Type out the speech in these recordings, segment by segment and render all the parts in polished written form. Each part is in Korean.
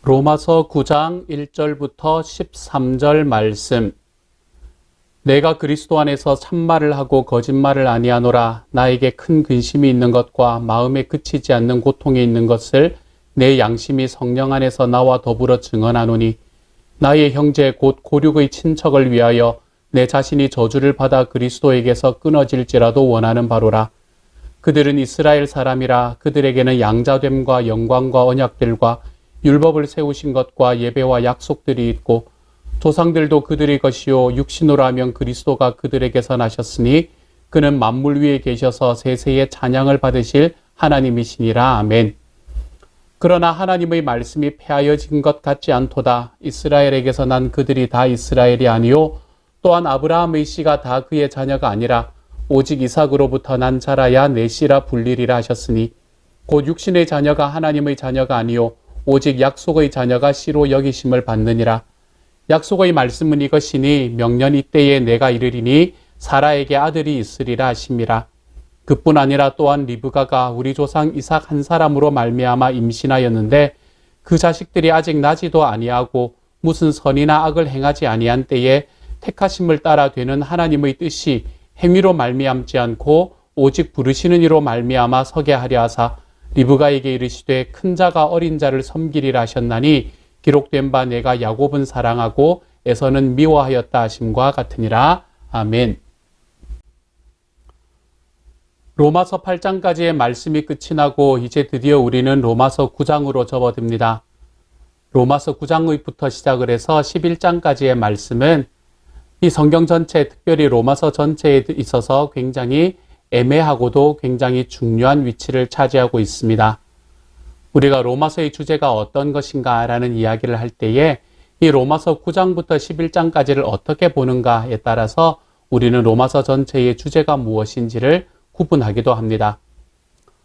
로마서 9장 1절부터 13절 말씀. 내가 그리스도 안에서 참말을 하고 거짓말을 아니하노라. 나에게 큰 근심이 있는 것과 마음에 그치지 않는 고통이 있는 것을 내 양심이 성령 안에서 나와 더불어 증언하노니, 나의 형제 곧 고륙의 친척을 위하여 내 자신이 저주를 받아 그리스도에게서 끊어질지라도 원하는 바로라. 그들은 이스라엘 사람이라. 그들에게는 양자됨과 영광과 언약들과 율법을 세우신 것과 예배와 약속들이 있고, 조상들도 그들의 것이요 육신으로 하면 그리스도가 그들에게서 나셨으니 그는 만물 위에 계셔서 세세의 찬양을 받으실 하나님이시니라. 아멘. 그러나 하나님의 말씀이 폐하여진 것 같지 않도다. 이스라엘에게서 난 그들이 다 이스라엘이 아니요 또한 아브라함의 씨가 다 그의 자녀가 아니라 오직 이삭으로부터 난 자라야 내 씨라 불리리라 하셨으니, 곧 육신의 자녀가 하나님의 자녀가 아니요 오직 약속의 자녀가 씨로 여기심을 받느니라. 약속의 말씀은 이것이니, 명년 이때에 내가 이르리니 사라에게 아들이 있으리라 하심이라. 그뿐 아니라 또한 리브가가 우리 조상 이삭 한 사람으로 말미암아 임신하였는데, 그 자식들이 아직 나지도 아니하고 무슨 선이나 악을 행하지 아니한 때에 택하심을 따라 되는 하나님의 뜻이 행위로 말미암지 않고 오직 부르시는 이로 말미암아 서게 하려 하사, 리브가에게 이르시되 큰 자가 어린 자를 섬기리라 하셨나니, 기록된 바 내가 야곱은 사랑하고 에서는 미워하였다 하심과 같으니라. 아멘. 로마서 8장까지의 말씀이 끝이 나고 이제 드디어 우리는 로마서 9장으로 접어듭니다. 로마서 9장부터 시작을 해서 11장까지의 말씀은 이 성경 전체, 특별히 로마서 전체에 있어서 굉장히 애매하고도 굉장히 중요한 위치를 차지하고 있습니다. 우리가 로마서의 주제가 어떤 것인가 라는 이야기를 할 때에 이 로마서 9장부터 11장까지를 어떻게 보는가에 따라서 우리는 로마서 전체의 주제가 무엇인지를 구분하기도 합니다.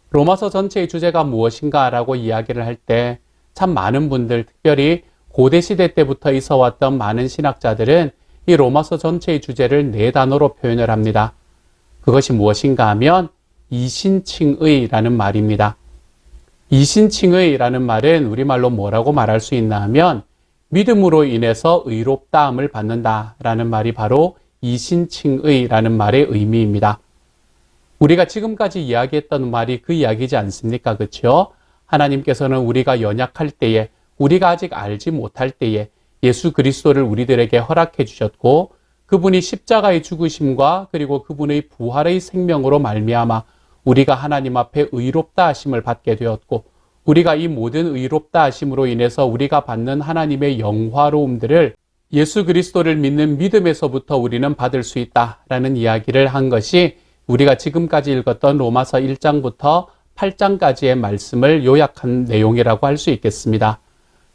로마서 전체의 주제가 무엇인가 라고 이야기를 할 때 참 많은 분들, 특별히 고대시대 때부터 있어왔던 많은 신학자들은 이 로마서 전체의 주제를 네 단어로 표현을 합니다. 그것이 무엇인가 하면 이신칭의라는 말입니다. 이신칭의라는 말은 우리말로 뭐라고 말할 수 있나 하면 믿음으로 인해서 의롭다함을 받는다라는 말이 바로 이신칭의라는 말의 의미입니다. 우리가 지금까지 이야기했던 말이 그 이야기지 않습니까? 그렇죠? 하나님께서는 우리가 연약할 때에, 우리가 아직 알지 못할 때에 예수 그리스도를 우리들에게 허락해 주셨고, 그분이 십자가의 죽으심과 그리고 그분의 부활의 생명으로 말미암아 우리가 하나님 앞에 의롭다 하심을 받게 되었고, 우리가 이 모든 의롭다 하심으로 인해서 우리가 받는 하나님의 영화로움들을 예수 그리스도를 믿는 믿음에서부터 우리는 받을 수 있다라는 이야기를 한 것이 우리가 지금까지 읽었던 로마서 1장부터 8장까지의 말씀을 요약한 내용이라고 할 수 있겠습니다.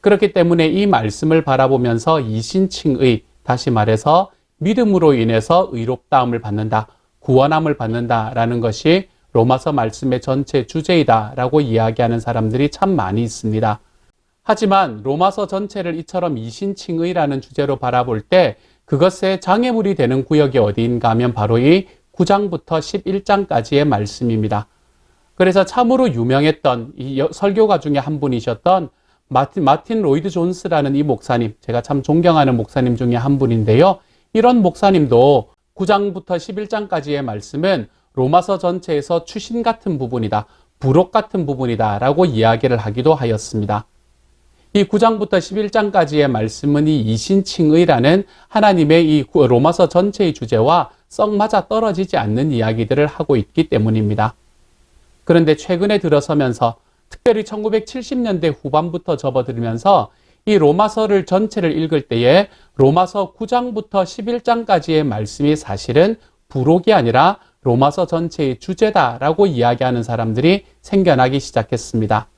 그렇기 때문에 이 말씀을 바라보면서 이신칭의, 다시 말해서 믿음으로 인해서 의롭다함을 받는다, 구원함을 받는다라는 것이 로마서 말씀의 전체 주제이다라고 이야기하는 사람들이 참 많이 있습니다. 하지만 로마서 전체를 이처럼 이신칭의라는 주제로 바라볼 때 그것에 장애물이 되는 구역이 어디인가 하면 바로 이 9장부터 11장까지의 말씀입니다. 그래서 참으로 유명했던 이 설교가 중에 한 분이셨던 마틴 로이드 존스라는 이 목사님, 제가 참 존경하는 목사님 중에 한 분인데요. 이런 목사님도 9장부터 11장까지의 말씀은 로마서 전체에서 추신 같은 부분이다, 부록 같은 부분이다 라고 이야기를 하기도 하였습니다. 이 9장부터 11장까지의 말씀은 이 이신칭의라는 하나님의 이 로마서 전체의 주제와 썩 맞아 떨어지지 않는 이야기들을 하고 있기 때문입니다. 그런데 최근에 들어서면서, 특별히 1970년대 후반부터 접어들면서 이 로마서를 전체를 읽을 때에 로마서 9장부터 11장까지의 말씀이 사실은 부록이 아니라 로마서 전체의 주제다라고 이야기하는 사람들이 생겨나기 시작했습니다.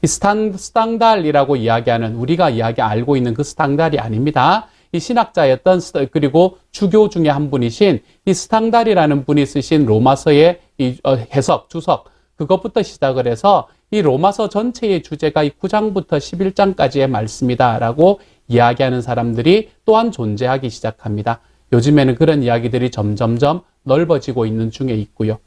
이 스탕달이라고 이야기하는, 우리가 알고 있는 그 스탕달이 아닙니다. 이 신학자였던, 그리고 주교 중에 한 분이신 이 스탕달이라는 분이 쓰신 로마서의 이 해석, 주석, 그것부터 시작을 해서 이 로마서 전체의 주제가 이 9장부터 11장까지의 말씀이다라고 이야기하는 사람들이 또한 존재하기 시작합니다. 요즘에는 그런 이야기들이 점점점 넓어지고 있는 중에 있고요.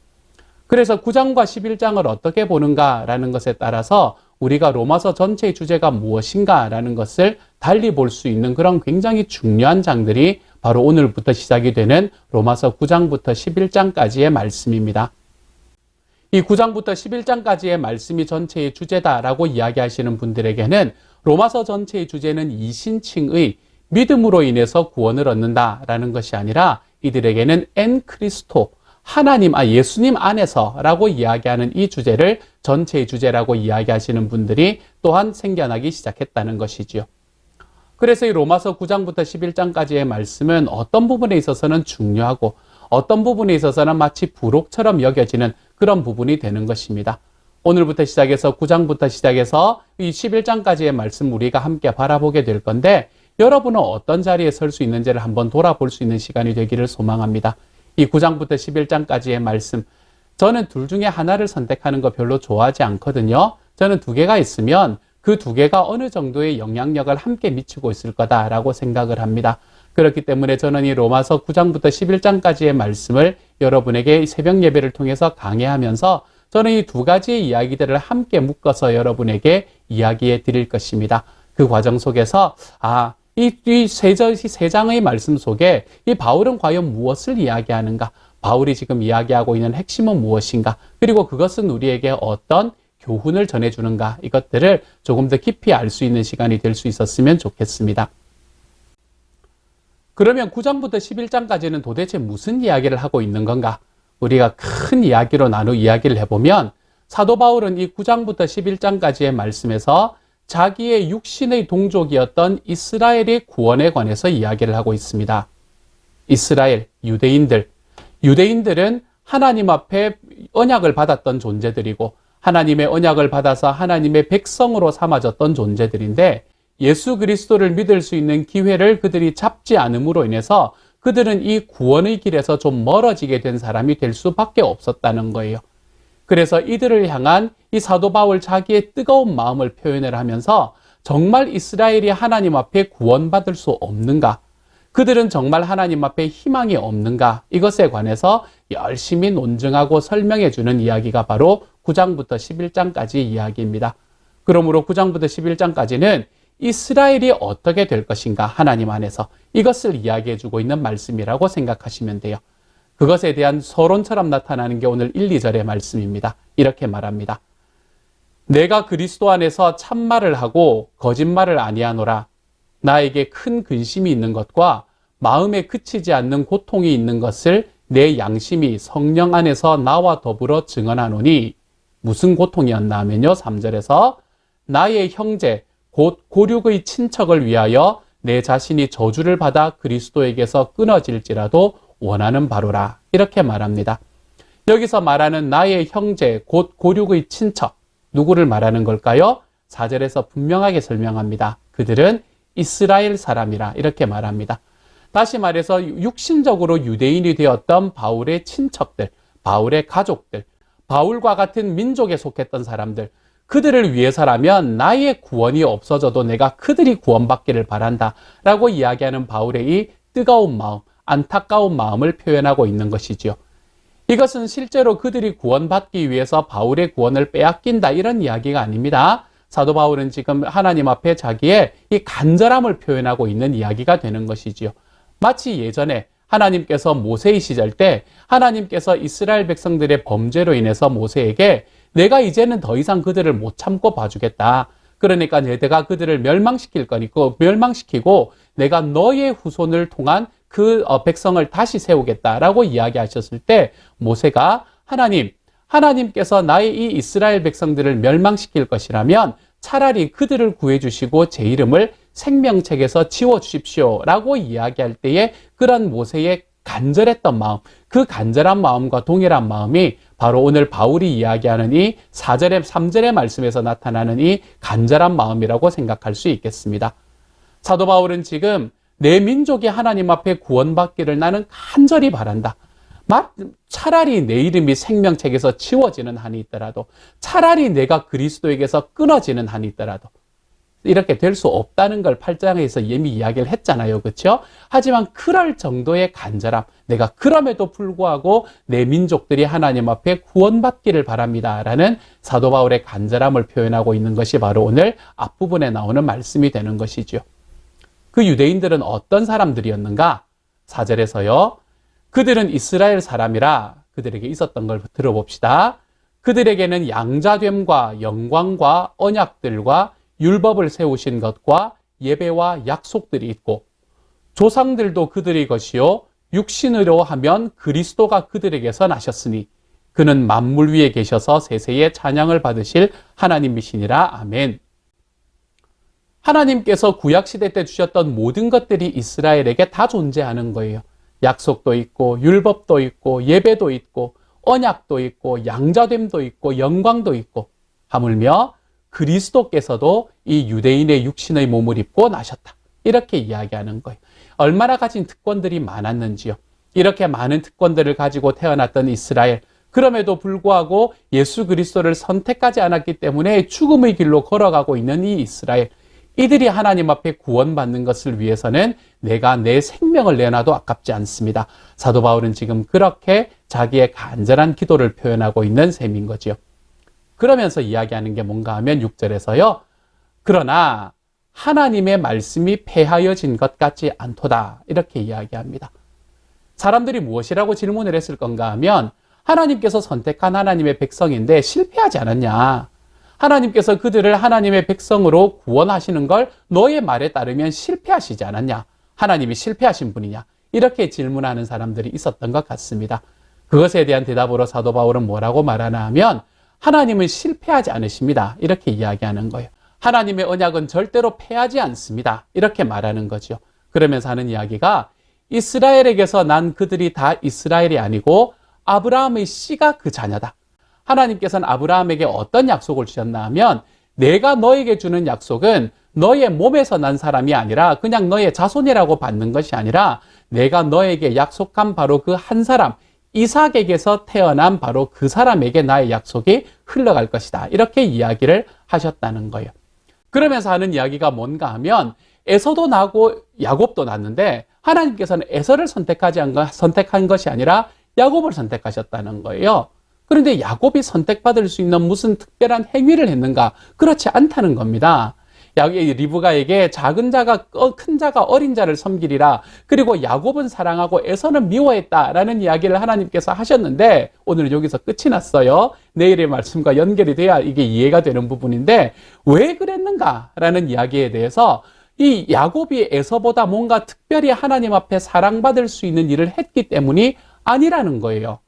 그래서 9장과 11장을 어떻게 보는가라는 것에 따라서 우리가 로마서 전체의 주제가 무엇인가라는 것을 달리 볼 수 있는 그런 굉장히 중요한 장들이 바로 오늘부터 시작이 되는 로마서 9장부터 11장까지의 말씀입니다. 이 9장부터 11장까지의 말씀이 전체의 주제다라고 이야기하시는 분들에게는 로마서 전체의 주제는 이신칭의 믿음으로 인해서 구원을 얻는다라는 것이 아니라 이들에게는 엔 크리스토, 예수님 안에서라고 이야기하는 이 주제를 전체의 주제라고 이야기하시는 분들이 또한 생겨나기 시작했다는 것이지요. 그래서 이 로마서 9장부터 11장까지의 말씀은 어떤 부분에 있어서는 중요하고 어떤 부분에 있어서는 마치 부록처럼 여겨지는 그런 부분이 되는 것입니다. 오늘부터 시작해서 9장부터 시작해서 이 11장까지의 말씀 우리가 함께 바라보게 될 건데 여러분은 어떤 자리에 설 수 있는지를 한번 돌아볼 수 있는 시간이 되기를 소망합니다. 이 9장부터 11장까지의 말씀, 저는 둘 중에 하나를 선택하는 거 별로 좋아하지 않거든요. 저는 두 개가 있으면 그 두 개가 어느 정도의 영향력을 함께 미치고 있을 거다라고 생각을 합니다. 그렇기 때문에 저는 이 로마서 9장부터 11장까지의 말씀을 여러분에게 새벽 예배를 통해서 강해하면서 저는 이 두 가지의 이야기들을 함께 묶어서 여러분에게 이야기해 드릴 것입니다. 그 과정 속에서 이 세 장의 말씀 속에 이 바울은 과연 무엇을 이야기하는가? 바울이 지금 이야기하고 있는 핵심은 무엇인가? 그리고 그것은 우리에게 어떤 교훈을 전해주는가? 이것들을 조금 더 깊이 알 수 있는 시간이 될 수 있었으면 좋겠습니다. 그러면 9장부터 11장까지는 도대체 무슨 이야기를 하고 있는 건가? 우리가 큰 이야기로 나누 이야기를 해보면 사도 바울은 이 9장부터 11장까지의 말씀에서 자기의 육신의 동족이었던 이스라엘의 구원에 관해서 이야기를 하고 있습니다. 이스라엘, 유대인들은 하나님 앞에 언약을 받았던 존재들이고 하나님의 언약을 받아서 하나님의 백성으로 삼아졌던 존재들인데 예수 그리스도를 믿을 수 있는 기회를 그들이 잡지 않음으로 인해서 그들은 이 구원의 길에서 좀 멀어지게 된 사람이 될 수밖에 없었다는 거예요. 그래서 이들을 향한 이 사도 바울 자기의 뜨거운 마음을 표현을 하면서 정말 이스라엘이 하나님 앞에 구원받을 수 없는가? 그들은 정말 하나님 앞에 희망이 없는가? 이것에 관해서 열심히 논증하고 설명해 주는 이야기가 바로 9장부터 11장까지 이야기입니다. 그러므로 9장부터 11장까지는 이스라엘이 어떻게 될 것인가? 하나님 안에서 이것을 이야기해 주고 있는 말씀이라고 생각하시면 돼요. 그것에 대한 서론처럼 나타나는 게 오늘 1, 2절의 말씀입니다. 이렇게 말합니다. 내가 그리스도 안에서 참말을 하고 거짓말을 아니하노라. 나에게 큰 근심이 있는 것과 마음에 그치지 않는 고통이 있는 것을 내 양심이 성령 안에서 나와 더불어 증언하노니 무슨 고통이었나 하면요. 3절에서 나의 형제 곧 고륙의 친척을 위하여 내 자신이 저주를 받아 그리스도에게서 끊어질지라도 원하는 바로라. 이렇게 말합니다. 여기서 말하는 나의 형제 곧 고륙의 친척, 누구를 말하는 걸까요? 4절에서 분명하게 설명합니다. 그들은 이스라엘 사람이라 이렇게 말합니다. 다시 말해서 육신적으로 유대인이 되었던 바울의 친척들, 바울의 가족들, 바울과 같은 민족에 속했던 사람들, 그들을 위해서라면 나의 구원이 없어져도 내가 그들이 구원받기를 바란다 라고 이야기하는 바울의 이 뜨거운 마음, 안타까운 마음을 표현하고 있는 것이지요. 이것은 실제로 그들이 구원받기 위해서 바울의 구원을 빼앗긴다 이런 이야기가 아닙니다. 사도 바울은 지금 하나님 앞에 자기의 이 간절함을 표현하고 있는 이야기가 되는 것이지요. 마치 예전에 하나님께서 모세의 시절 때 하나님께서 이스라엘 백성들의 범죄로 인해서 모세에게 내가 이제는 더 이상 그들을 못 참고 봐주겠다. 그러니까 내가 그들을 멸망시킬 거니까 멸망시키고 내가 너의 후손을 통한 그 백성을 다시 세우겠다라고 이야기하셨을 때 모세가 하나님께서 나의 이 이스라엘 백성들을 멸망시킬 것이라면 차라리 그들을 구해주시고 제 이름을 생명책에서 지워주십시오 라고 이야기할 때에 그런 모세의 간절했던 마음, 그 간절한 마음과 동일한 마음이 바로 오늘 바울이 이야기하는 이 3절의 말씀에서 나타나는 이 간절한 마음이라고 생각할 수 있겠습니다. 사도 바울은 지금 내 민족이 하나님 앞에 구원받기를 나는 간절히 바란다. 차라리 내 이름이 생명책에서 지워지는 한이 있더라도 차라리 내가 그리스도에게서 끊어지는 한이 있더라도 이렇게 될 수 없다는 걸 8장에서 이미 이야기를 했잖아요. 그렇죠? 하지만 그럴 정도의 간절함, 내가 그럼에도 불구하고 내 민족들이 하나님 앞에 구원받기를 바랍니다 라는 사도 바울의 간절함을 표현하고 있는 것이 바로 오늘 앞부분에 나오는 말씀이 되는 것이죠. 그 유대인들은 어떤 사람들이었는가? 4절에서요. 그들은 이스라엘 사람이라 그들에게 있었던 걸 들어봅시다. 그들에게는 양자됨과 영광과 언약들과 율법을 세우신 것과 예배와 약속들이 있고 조상들도 그들의 것이요 육신으로 하면 그리스도가 그들에게서 나셨으니 그는 만물 위에 계셔서 세세의 찬양을 받으실 하나님이시니라. 아멘. 하나님께서 구약시대 때 주셨던 모든 것들이 이스라엘에게 다 존재하는 거예요. 약속도 있고 율법도 있고 예배도 있고 언약도 있고 양자됨도 있고 영광도 있고 하물며 그리스도께서도 이 유대인의 육신의 몸을 입고 나셨다. 이렇게 이야기하는 거예요. 얼마나 가진 특권들이 많았는지요. 이렇게 많은 특권들을 가지고 태어났던 이스라엘. 그럼에도 불구하고 예수 그리스도를 선택하지 않았기 때문에 죽음의 길로 걸어가고 있는 이 이스라엘. 이들이 하나님 앞에 구원받는 것을 위해서는 내가 내 생명을 내놔도 아깝지 않습니다. 사도 바울은 지금 그렇게 자기의 간절한 기도를 표현하고 있는 셈인 거지요. 그러면서 이야기하는 게 뭔가 하면 6절에서요. 그러나 하나님의 말씀이 폐하여진 것 같지 않도다. 이렇게 이야기합니다. 사람들이 무엇이라고 질문을 했을 건가 하면 하나님께서 선택한 하나님의 백성인데 실패하지 않았냐. 하나님께서 그들을 하나님의 백성으로 구원하시는 걸 너의 말에 따르면 실패하시지 않았냐? 하나님이 실패하신 분이냐? 이렇게 질문하는 사람들이 있었던 것 같습니다. 그것에 대한 대답으로 사도 바울은 뭐라고 말하나 하면 하나님은 실패하지 않으십니다. 이렇게 이야기하는 거예요. 하나님의 언약은 절대로 패하지 않습니다. 이렇게 말하는 거죠. 그러면서 하는 이야기가 이스라엘에게서 난 그들이 다 이스라엘이 아니고 아브라함의 씨가 그 자녀다. 하나님께서는 아브라함에게 어떤 약속을 주셨나 하면 내가 너에게 주는 약속은 너의 몸에서 난 사람이 아니라 그냥 너의 자손이라고 받는 것이 아니라 내가 너에게 약속한 바로 그 한 사람 이삭에게서 태어난 바로 그 사람에게 나의 약속이 흘러갈 것이다. 이렇게 이야기를 하셨다는 거예요. 그러면서 하는 이야기가 뭔가 하면 에서도 나고 야곱도 났는데 하나님께서는 에서를 선택한 것이 아니라 야곱을 선택하셨다는 거예요. 그런데 야곱이 선택받을 수 있는 무슨 특별한 행위를 했는가? 그렇지 않다는 겁니다. 리브가에게 작은 자가 큰 자가 어린 자를 섬기리라. 그리고 야곱은 사랑하고 에서는 미워했다라는 이야기를 하나님께서 하셨는데 오늘은 여기서 끝이 났어요. 내일의 말씀과 연결이 돼야 이게 이해가 되는 부분인데 왜 그랬는가라는 이야기에 대해서 이 야곱이 에서보다 뭔가 특별히 하나님 앞에 사랑받을 수 있는 일을 했기 때문이 아니라는 거예요.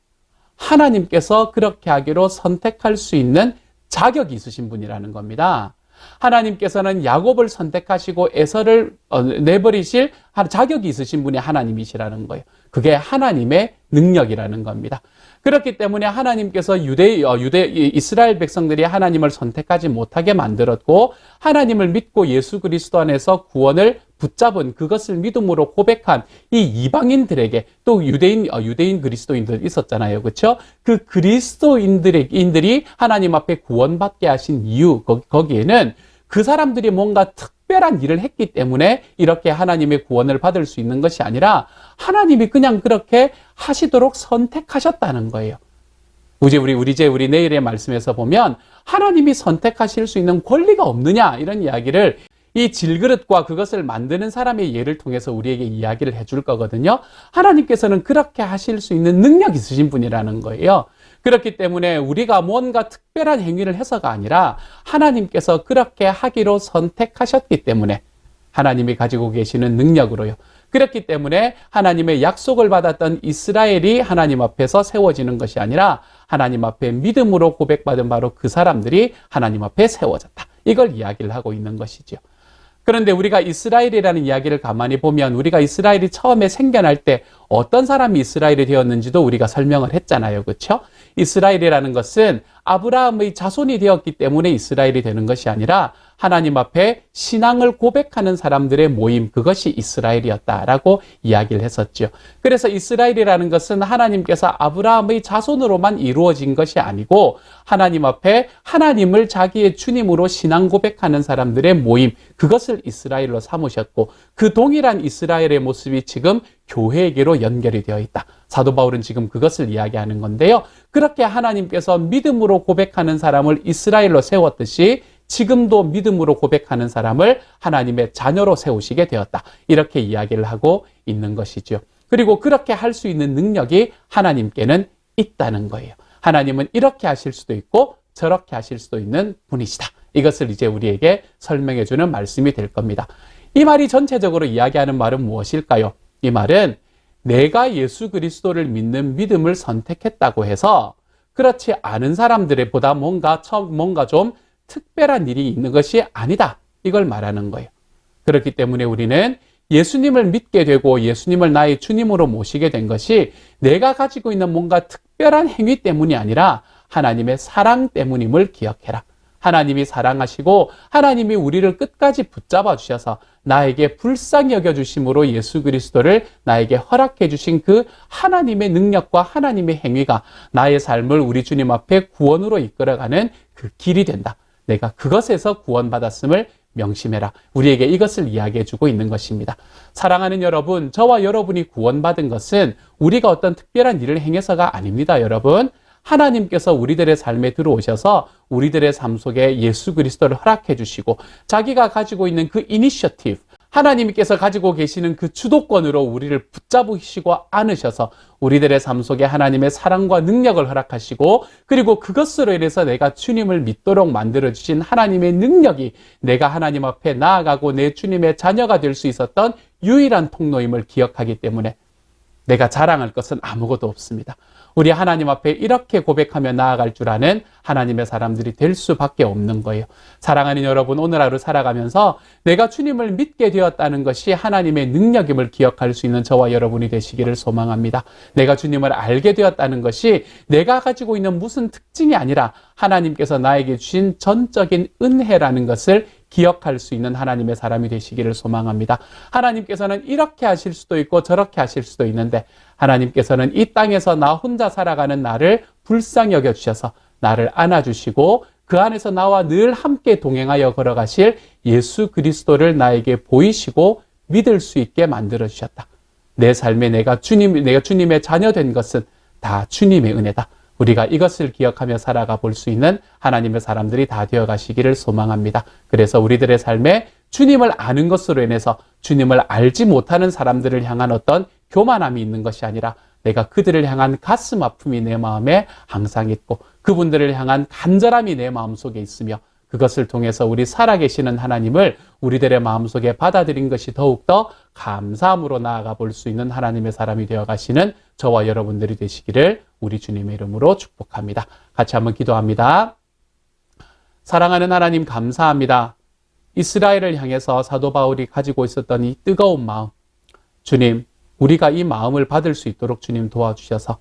하나님께서 그렇게 하기로 선택할 수 있는 자격이 있으신 분이라는 겁니다. 하나님께서는 야곱을 선택하시고 에서를 내버리실 자격이 있으신 분이 하나님이시라는 거예요. 그게 하나님의 능력이라는 겁니다. 그렇기 때문에 하나님께서 이스라엘 백성들이 하나님을 선택하지 못하게 만들었고 하나님을 믿고 예수 그리스도 안에서 구원을 붙잡은 그것을 믿음으로 고백한 이 이방인들에게 또 유대인 그리스도인들 있었잖아요. 그렇죠? 그 그리스도인들이 하나님 앞에 구원받게 하신 이유 거기에는 그 사람들이 뭔가 특별한 일을 했기 때문에 이렇게 하나님의 구원을 받을 수 있는 것이 아니라 하나님이 그냥 그렇게 하시도록 선택하셨다는 거예요. 우리 내일의 말씀에서 보면 하나님이 선택하실 수 있는 권리가 없느냐 이런 이야기를 이 질그릇과 그것을 만드는 사람의 예를 통해서 우리에게 이야기를 해줄 거거든요. 하나님께서는 그렇게 하실 수 있는 능력이 있으신 분이라는 거예요. 그렇기 때문에 우리가 뭔가 특별한 행위를 해서가 아니라 하나님께서 그렇게 하기로 선택하셨기 때문에 하나님이 가지고 계시는 능력으로요. 그렇기 때문에 하나님의 약속을 받았던 이스라엘이 하나님 앞에서 세워지는 것이 아니라 하나님 앞에 믿음으로 고백받은 바로 그 사람들이 하나님 앞에 세워졌다. 이걸 이야기를 하고 있는 것이죠. 그런데 우리가 이스라엘이라는 이야기를 가만히 보면 우리가 이스라엘이 처음에 생겨날 때 어떤 사람이 이스라엘이 되었는지도 우리가 설명을 했잖아요. 그렇죠? 이스라엘이라는 것은 아브라함의 자손이 되었기 때문에 이스라엘이 되는 것이 아니라 하나님 앞에 신앙을 고백하는 사람들의 모임, 그것이 이스라엘이었다라고 이야기를 했었죠. 그래서 이스라엘이라는 것은 하나님께서 아브라함의 자손으로만 이루어진 것이 아니고 하나님 앞에 하나님을 자기의 주님으로 신앙 고백하는 사람들의 모임, 그것을 이스라엘로 삼으셨고 그 동일한 이스라엘의 모습이 지금 교회에게로 연결이 되어 있다. 사도 바울은 지금 그것을 이야기하는 건데요. 그렇게 하나님께서 믿음으로 고백하는 사람을 이스라엘로 세웠듯이 지금도 믿음으로 고백하는 사람을 하나님의 자녀로 세우시게 되었다. 이렇게 이야기를 하고 있는 것이죠. 그리고 그렇게 할 수 있는 능력이 하나님께는 있다는 거예요. 하나님은 이렇게 하실 수도 있고 저렇게 하실 수도 있는 분이시다. 이것을 이제 우리에게 설명해 주는 말씀이 될 겁니다. 이 말이 전체적으로 이야기하는 말은 무엇일까요? 이 말은 내가 예수 그리스도를 믿는 믿음을 선택했다고 해서 그렇지 않은 사람들의 보다 뭔가 좀 특별한 일이 있는 것이 아니다. 이걸 말하는 거예요. 그렇기 때문에 우리는 예수님을 믿게 되고 예수님을 나의 주님으로 모시게 된 것이 내가 가지고 있는 뭔가 특별한 행위 때문이 아니라 하나님의 사랑 때문임을 기억해라. 하나님이 사랑하시고 하나님이 우리를 끝까지 붙잡아 주셔서 나에게 불쌍히 여겨주심으로 예수 그리스도를 나에게 허락해 주신 그 하나님의 능력과 하나님의 행위가 나의 삶을 우리 주님 앞에 구원으로 이끌어가는 그 길이 된다. 내가 그것에서 구원받았음을 명심해라. 우리에게 이것을 이야기해 주고 있는 것입니다. 사랑하는 여러분, 저와 여러분이 구원받은 것은 우리가 어떤 특별한 일을 행해서가 아닙니다, 여러분. 하나님께서 우리들의 삶에 들어오셔서 우리들의 삶 속에 예수 그리스도를 허락해 주시고 자기가 가지고 있는 그 이니셔티브, 하나님께서 가지고 계시는 그 주도권으로 우리를 붙잡으시고 안으셔서 우리들의 삶 속에 하나님의 사랑과 능력을 허락하시고 그리고 그것으로 인해서 내가 주님을 믿도록 만들어주신 하나님의 능력이 내가 하나님 앞에 나아가고 내 주님의 자녀가 될 수 있었던 유일한 통로임을 기억하기 때문에 내가 자랑할 것은 아무것도 없습니다. 우리 하나님 앞에 이렇게 고백하며 나아갈 줄 아는 하나님의 사람들이 될 수밖에 없는 거예요. 사랑하는 여러분, 오늘 하루 살아가면서 내가 주님을 믿게 되었다는 것이 하나님의 능력임을 기억할 수 있는 저와 여러분이 되시기를 소망합니다. 내가 주님을 알게 되었다는 것이 내가 가지고 있는 무슨 특징이 아니라 하나님께서 나에게 주신 전적인 은혜라는 것을 기억할 수 있는 하나님의 사람이 되시기를 소망합니다. 하나님께서는 이렇게 하실 수도 있고 저렇게 하실 수도 있는데 하나님께서는 이 땅에서 나 혼자 살아가는 나를 불쌍히 여겨주셔서 나를 안아주시고 그 안에서 나와 늘 함께 동행하여 걸어가실 예수 그리스도를 나에게 보이시고 믿을 수 있게 만들어주셨다. 내 삶에 내가 주님의 자녀 된 것은 다 주님의 은혜다. 우리가 이것을 기억하며 살아가 볼 수 있는 하나님의 사람들이 다 되어 가시기를 소망합니다. 그래서 우리들의 삶에 주님을 아는 것으로 인해서 주님을 알지 못하는 사람들을 향한 어떤 교만함이 있는 것이 아니라 내가 그들을 향한 가슴 아픔이 내 마음에 항상 있고 그분들을 향한 간절함이 내 마음속에 있으며 그것을 통해서 우리 살아계시는 하나님을 우리들의 마음속에 받아들인 것이 더욱더 감사함으로 나아가 볼 수 있는 하나님의 사람이 되어 가시는 저와 여러분들이 되시기를 우리 주님의 이름으로 축복합니다. 같이 한번 기도합니다. 사랑하는 하나님 감사합니다. 이스라엘을 향해서 사도 바울이 가지고 있었던 이 뜨거운 마음, 주님, 우리가 이 마음을 받을 수 있도록 주님 도와주셔서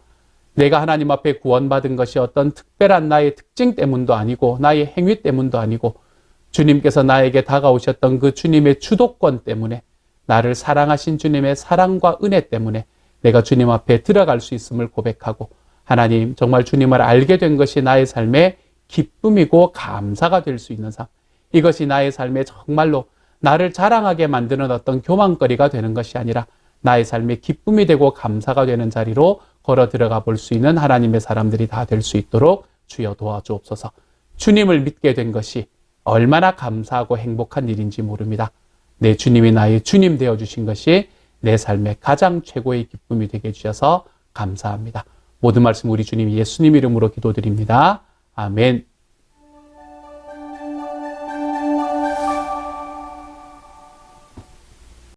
내가 하나님 앞에 구원받은 것이 어떤 특별한 나의 특징 때문도 아니고 나의 행위 때문도 아니고 주님께서 나에게 다가오셨던 그 주님의 주도권 때문에 나를 사랑하신 주님의 사랑과 은혜 때문에 내가 주님 앞에 들어갈 수 있음을 고백하고 하나님 정말 주님을 알게 된 것이 나의 삶의 기쁨이고 감사가 될 수 있는 삶, 이것이 나의 삶에 정말로 나를 자랑하게 만드는 어떤 교만거리가 되는 것이 아니라 나의 삶의 기쁨이 되고 감사가 되는 자리로 걸어 들어가 볼 수 있는 하나님의 사람들이 다 될 수 있도록 주여 도와주옵소서. 주님을 믿게 된 것이 얼마나 감사하고 행복한 일인지 모릅니다. 내 주님이 나의 주님 되어주신 것이 내 삶의 가장 최고의 기쁨이 되게 해주셔서 감사합니다. 모든 말씀 우리 주님 예수님 이름으로 기도드립니다. 아멘.